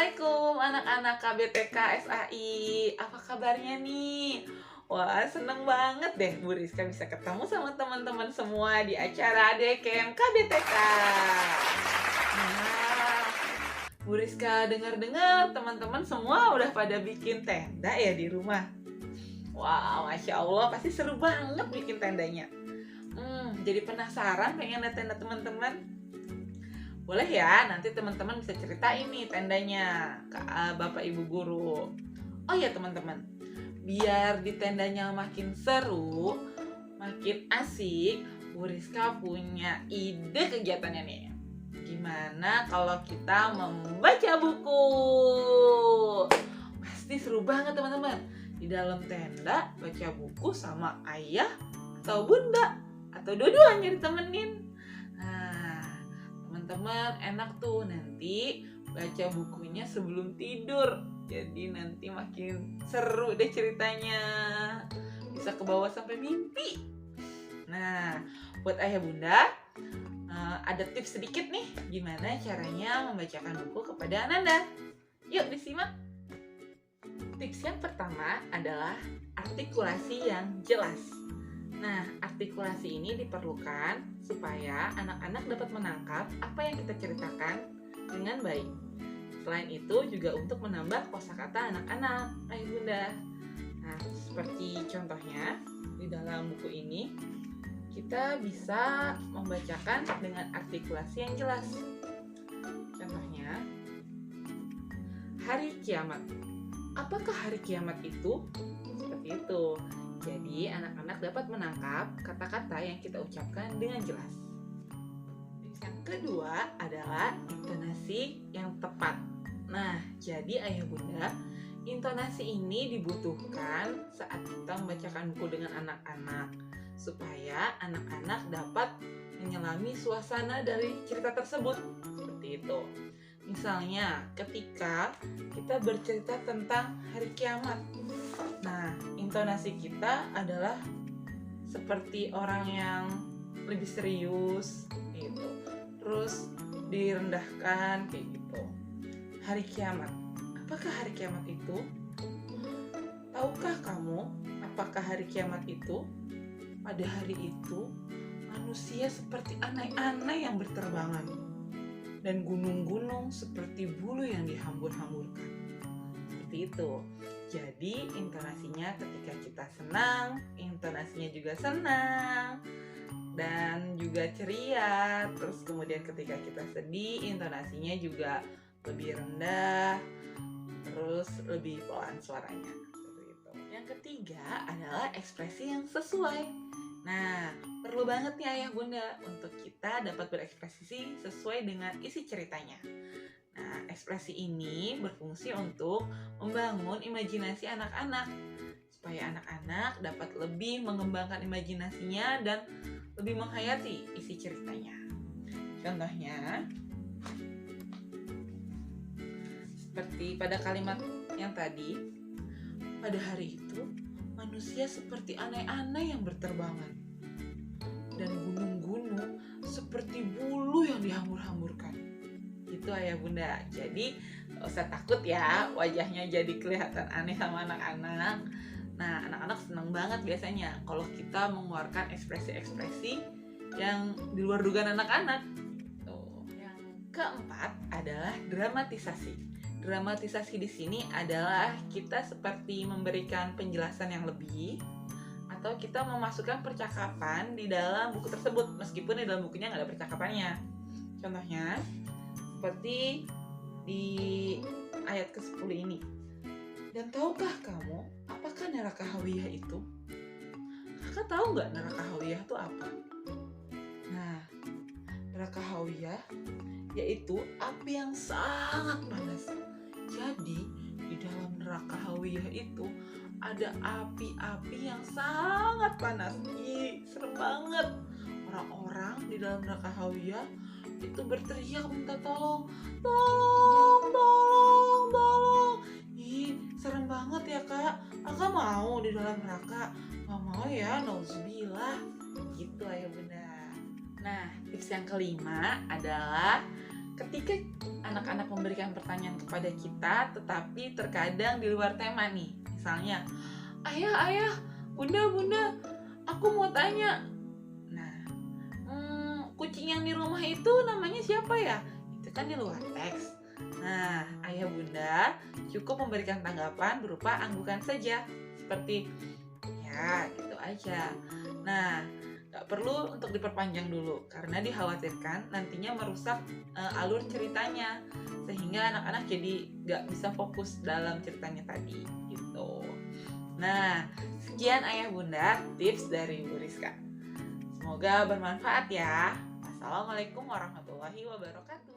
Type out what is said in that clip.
Assalamualaikum anak-anak KBTK SAI. Apa kabarnya nih? Wah, seneng banget deh Bu Rizka bisa ketemu sama teman-teman semua di acara Camp KBTK. Nah, Bu Rizka dengar-dengar teman-teman semua udah pada bikin tenda ya di rumah. Wow, Masya Allah, pasti seru banget bikin tendanya. Jadi penasaran pengen lihat tenda teman-teman? Boleh ya, nanti teman-teman bisa ceritain nih tendanya ke Bapak Ibu Guru. Oh ya teman-teman, biar di tendanya makin seru, makin asik, Bu Rizka punya ide kegiatannya nih. Gimana kalau kita membaca buku? Pasti seru banget teman-teman. Di dalam tenda baca buku sama ayah atau bunda atau dua-duanya ditemenin. Nah, teman-teman enak tuh nanti baca bukunya sebelum tidur. Jadi nanti makin seru deh ceritanya. Bisa ke bawah sampai mimpi. Nah, buat ayah bunda, ada tips sedikit nih gimana caranya membacakan buku kepada Ananda. Yuk disimak. Tips yang pertama adalah artikulasi yang jelas. Nah, artikulasi ini diperlukan supaya anak-anak dapat menangkap apa yang kita ceritakan dengan baik. Selain itu juga untuk menambah kosakata anak-anak, ayah bunda. Nah, seperti contohnya di dalam buku ini, kita bisa membacakan dengan artikulasi yang jelas. Contohnya, hari kiamat. Apakah hari kiamat itu? Seperti itu. Jadi anak-anak dapat menangkap kata-kata yang kita ucapkan dengan jelas. Yang kedua adalah intonasi yang tepat. Nah, jadi ayah bunda, intonasi ini dibutuhkan saat kita membacakan buku dengan anak-anak supaya anak-anak dapat menyelami suasana dari cerita tersebut. Seperti itu. Misalnya ketika kita bercerita tentang hari kiamat. Nah, intonasi kita adalah seperti orang yang lebih serius gitu. Terus direndahkan kayak gitu. Hari kiamat. Apakah hari kiamat itu? Tahukah kamu apakah hari kiamat itu? Pada hari itu manusia seperti anai-anai yang berterbangan dan gunung-gunung seperti bulu yang dihambur-hamburkan. Seperti itu. Jadi intonasinya ketika kita senang, intonasinya juga senang dan juga ceria. Terus kemudian ketika kita sedih, intonasinya juga lebih rendah, terus lebih pelan suaranya. Seperti itu. Yang ketiga adalah ekspresi yang sesuai. Nah, perlu banget nih ayah bunda untuk kita dapat berekspresi sesuai dengan isi ceritanya. Nah, ekspresi ini berfungsi untuk membangun imajinasi anak-anak supaya anak-anak dapat lebih mengembangkan imajinasinya dan lebih menghayati isi ceritanya. Contohnya, seperti pada kalimat yang tadi, pada hari itu manusia seperti anai-anai yang berterbangan dan gunung-gunung seperti bulu yang dihambur-hamburkan. Gitu ayah bunda. Jadi gak usah takut ya wajahnya jadi kelihatan aneh sama anak-anak. Nah, anak-anak senang banget biasanya kalau kita mengeluarkan ekspresi-ekspresi yang di luar dugaan anak-anak. Tuh. Yang keempat adalah dramatisasi. Dramatisasi di sini adalah kita seperti memberikan penjelasan yang lebih atau kita memasukkan percakapan di dalam buku tersebut meskipun di dalam bukunya nggak ada percakapannya. Contohnya seperti di ayat ke-10 ini. Dan tahukah kamu apakah neraka hawiyah itu? Kakak tahu nggak neraka hawiyah itu apa? Nah, neraka hawiyah yaitu api yang sangat panas. Jadi di dalam neraka hawiyah itu ada api-api yang sangat panas. Ih, serem banget. Orang-orang di dalam neraka hawiyah itu berteriak minta tolong. Tolong, tolong, tolong. Ih, serem banget ya kak. Kakak mau di dalam neraka? Gak mau ya, nauzubillah. Gitu ayah bunda. Nah, tips yang kelima adalah ketika anak-anak memberikan pertanyaan kepada kita, tetapi terkadang di luar tema nih. Misalnya, ayah, bunda, aku mau tanya. Nah, kucing yang di rumah itu namanya siapa ya? Itu kan di luar teks. Nah, ayah bunda cukup memberikan tanggapan berupa anggukan saja. Seperti, ya gitu aja. Nah, gak perlu untuk diperpanjang dulu karena dikhawatirkan nantinya merusak alur ceritanya sehingga anak-anak jadi gak bisa fokus dalam ceritanya tadi gitu. Nah, sekian ayah bunda tips dari Bu Rizka. Semoga bermanfaat ya. Assalamualaikum warahmatullahi wabarakatuh.